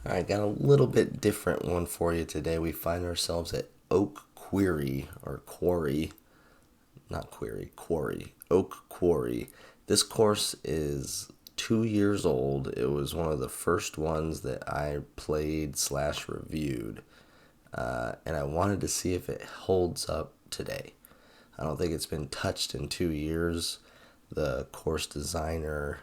I got a little bit different one for you today. We find ourselves at Oak Quarry or Quarry, not Query, Quarry, Oak Quarry. This course is 2 years old. It was one of the first ones that I played slash reviewed, and I wanted to see if it holds up today. I don't think it's been touched in 2 years. The course designer,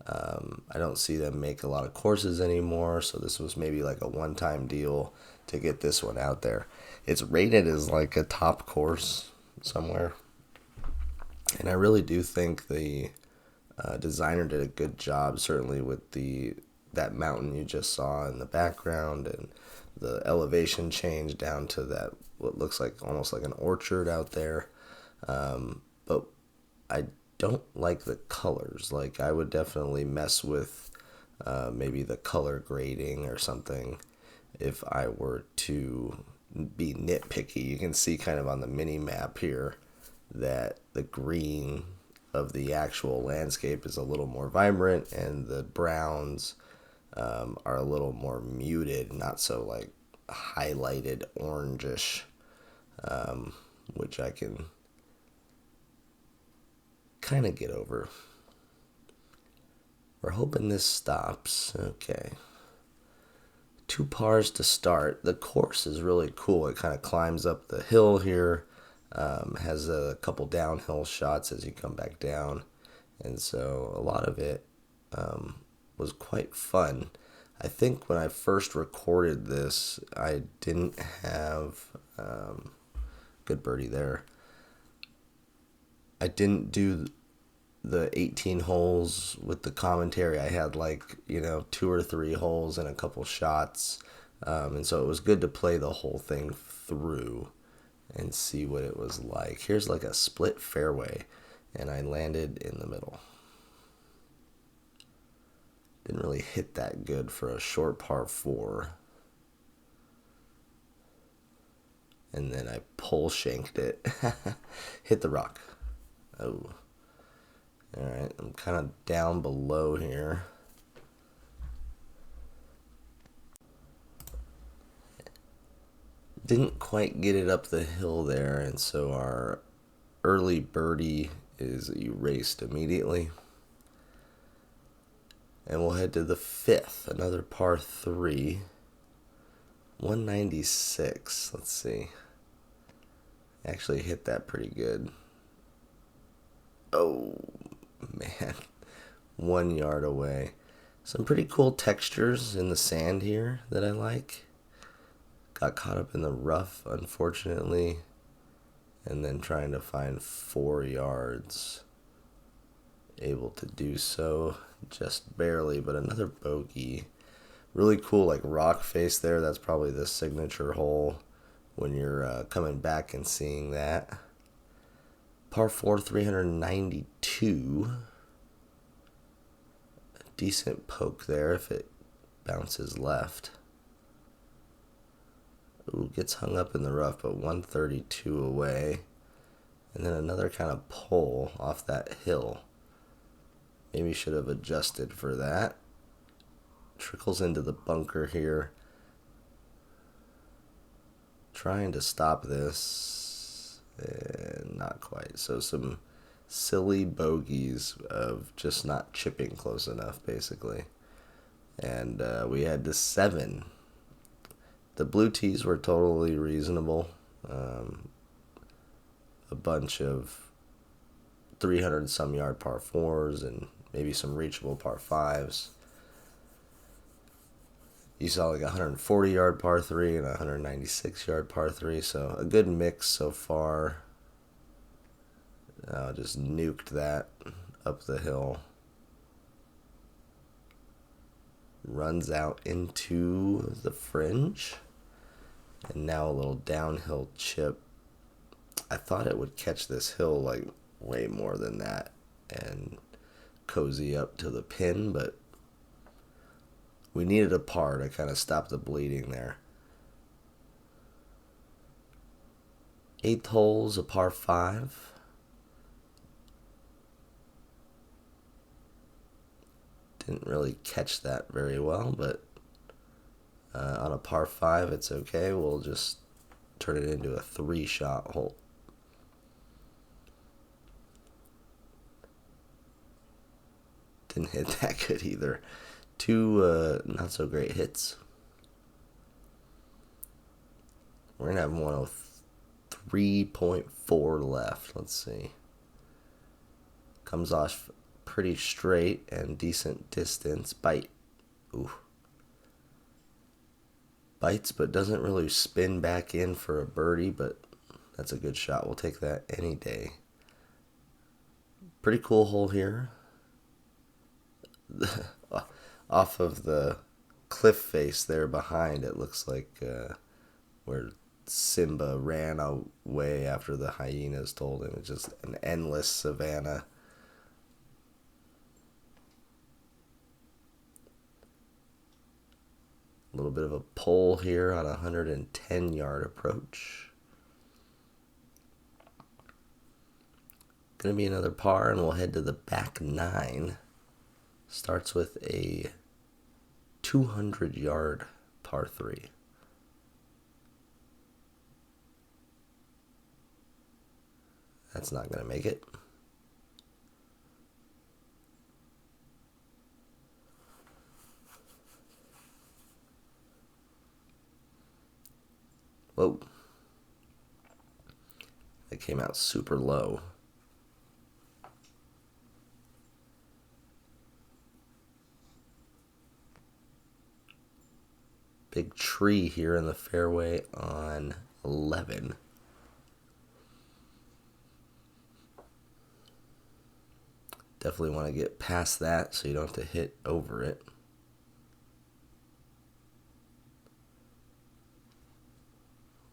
I don't see them make a lot of courses anymore, so this was maybe like a one-time deal to get this one out there. It's rated as like a top course somewhere, and I really do think the designer did a good job, certainly with the that mountain you just saw in the background and the elevation change down to that what looks like almost like an orchard out there. But I don't like the colors. Like I would definitely mess with maybe the color grading or something if I were to be nitpicky. You can see kind of on the mini map here that the green of the actual landscape is a little more vibrant and the browns are a little more muted, not so like highlighted orangish, which I can kind of get over. We're hoping this stops. Okay. 2 pars to start. The course is really cool. It kind of climbs up the hill here, has a couple downhill shots as you come back down. And so a lot of it was quite fun. I think when I first recorded this, I didn't have good birdie there. I didn't do the 18 holes with the commentary. I had like 2 or 3 holes and a couple shots, and so it was good to play the whole thing through and see what it was like. Here's like a split fairway, and I landed in the middle. Didn't really hit that good for a short par 4. And then I pole shanked it. Hit the rock. Oh. Alright, I'm kind of down below here. Didn't quite get it up the hill there, and so our early birdie is erased immediately. And we'll head to the 5th, another par 3. 196. Let's see. Actually hit that pretty good. Oh, man. 1 yard away. Some pretty cool textures in the sand here that I like. Got caught up in the rough, unfortunately. And then trying to find 4 yards. Able to do so just barely, but another bogey. Really cool like rock face there. That's probably the signature hole when you're coming back and seeing that. Par 4, 392. A decent poke there if it bounces left. Ooh, gets hung up in the rough, but 132 away. And then another kind of pull off that hill. Maybe should have adjusted for that. Trickles into the bunker here. Trying to stop this. And not quite. So some silly bogeys of just not chipping close enough, basically. And we had to 7. The blue tees were totally reasonable. A bunch of 300 some yard par 4s and maybe some reachable par 5s. You saw like a 140 yard par 3 and a 196 yard par 3, so a good mix so far. Just nuked that up the hill. Runs out into the fringe. And now a little downhill chip. I thought it would catch this hill like way more than that and cozy up to the pin, but we needed a par to kind of stop the bleeding there. 8th hole's a par 5. Didn't really catch that very well, but On a par 5, it's okay. We'll just turn it into a 3-shot hole. Didn't hit that good either. Two not so great hits. We're going to have 103.4 left. Let's see. Comes off pretty straight and decent distance. Bite. Ooh. Bites, but doesn't really spin back in for a birdie, but that's a good shot. We'll take that any day. Pretty cool hole here. Off of the cliff face there behind, it looks like where Simba ran away after the hyenas told him. It's just an endless savanna. A little bit of a pull here on a 110-yard approach. Going to be another par, and we'll head to the back 9. Starts with a 200-yard par 3. That's not going to make it. Whoa. That came out super low. Big tree here in the fairway on 11. Definitely want to get past that so you don't have to hit over it.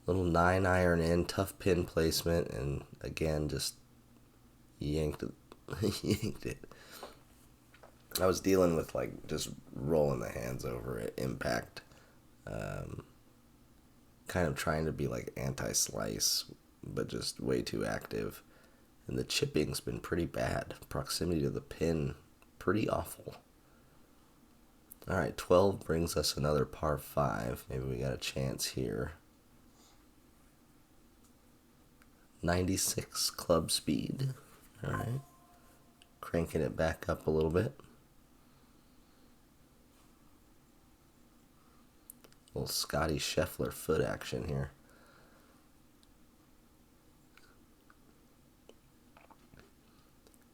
Little 9-iron in, tough pin placement, and again just yanked it. I was dealing with like just rolling the hands over it, impact. Kind of trying to be like anti-slice, but just way too active. And the chipping's been pretty bad. Proximity to the pin, pretty awful. Alright, 12 brings us another par 5. Maybe we got a chance here. 96 club speed. Alright. Cranking it back up a little bit. Little Scotty Scheffler foot action here.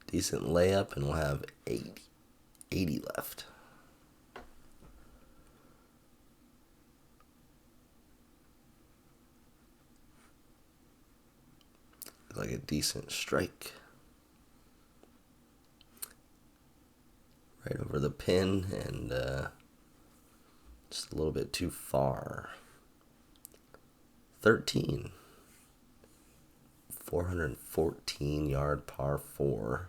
Decent layup, and we'll have 80 left. Like a decent strike. Right over the pin, and just a little bit too far. 13. 414-yard par 4.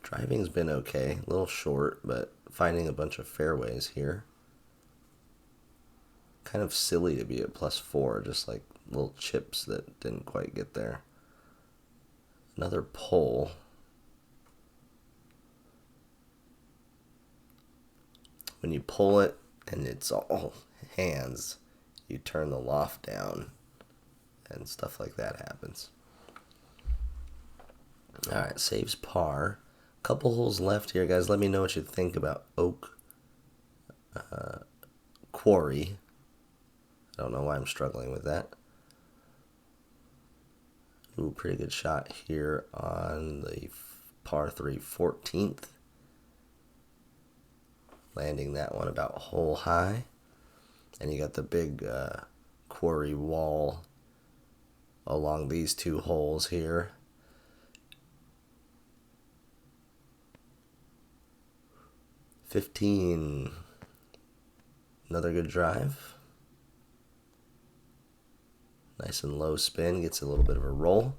Driving's been okay. A little short, but finding a bunch of fairways here. Kind of silly to be at +4, just like little chips that didn't quite get there. Another pull. When you pull it and it's all hands, you turn the loft down and stuff like that happens. Alright, saves par. Couple holes left here, guys. Let me know what you think about Oak Quarry. I don't know why I'm struggling with that. Ooh, pretty good shot here on the par 3 14th. Landing that one about hole high. And you got the big quarry wall along these two holes here. $15. Another good drive. Nice and low spin, gets a little bit of a roll.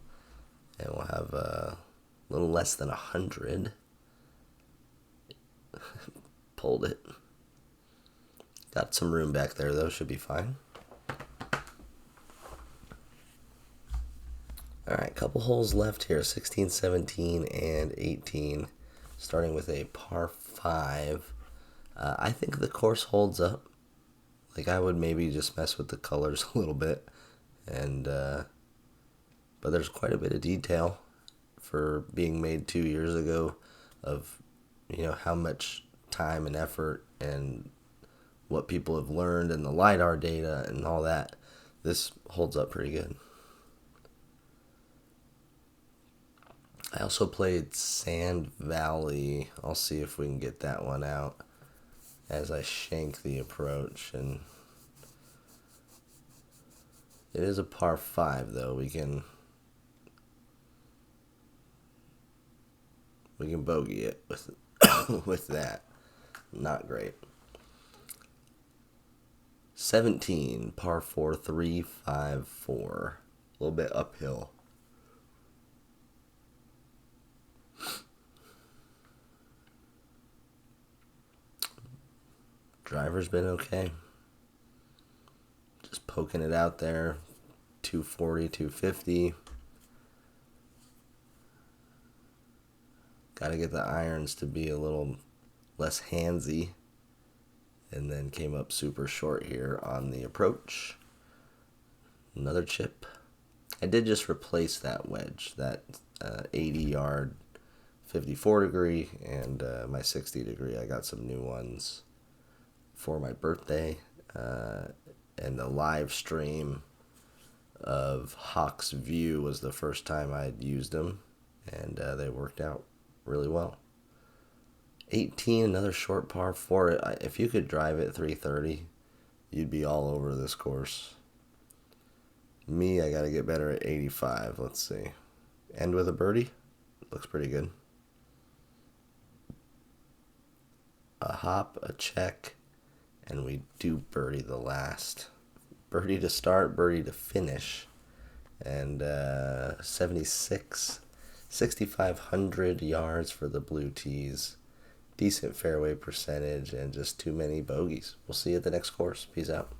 And we'll have a little less than 100. Pulled it. Got some room back there though, should be fine. Alright, couple holes left here, 16, 17, and 18. Starting with a par 5. I think the course holds up. Like, I would maybe just mess with the colors a little bit, and but there's quite a bit of detail for being made 2 years ago, of how much time and effort and what people have learned and the LiDAR data and all that. This holds up pretty good. I also played Sand Valley. I'll see if we can get that one out as I shank the approach. And it is a par 5, though. We can bogey it with with that. Not great. 17, par 4, 3, 5, 4. A little bit uphill. Driver's been okay. Just poking it out there. 240, 250. Got to get the irons to be a little less handsy. And then came up super short here on the approach. Another chip. I did just replace that wedge, that 80-yard 54 degree and my 60 degree. I got some new ones for my birthday. And the live stream of Hawk's View was the first time I'd used them, and they worked out really well. 18, another short par 4. If you could drive it 330, you'd be all over this course. Me, I got to get better at 85. Let's see. End with a birdie. Looks pretty good. A hop, a check, and we do birdie the last. Birdie to start, birdie to finish. And 6,500 yards for the blue tees. Decent fairway percentage and just too many bogeys. We'll see you at the next course. Peace out.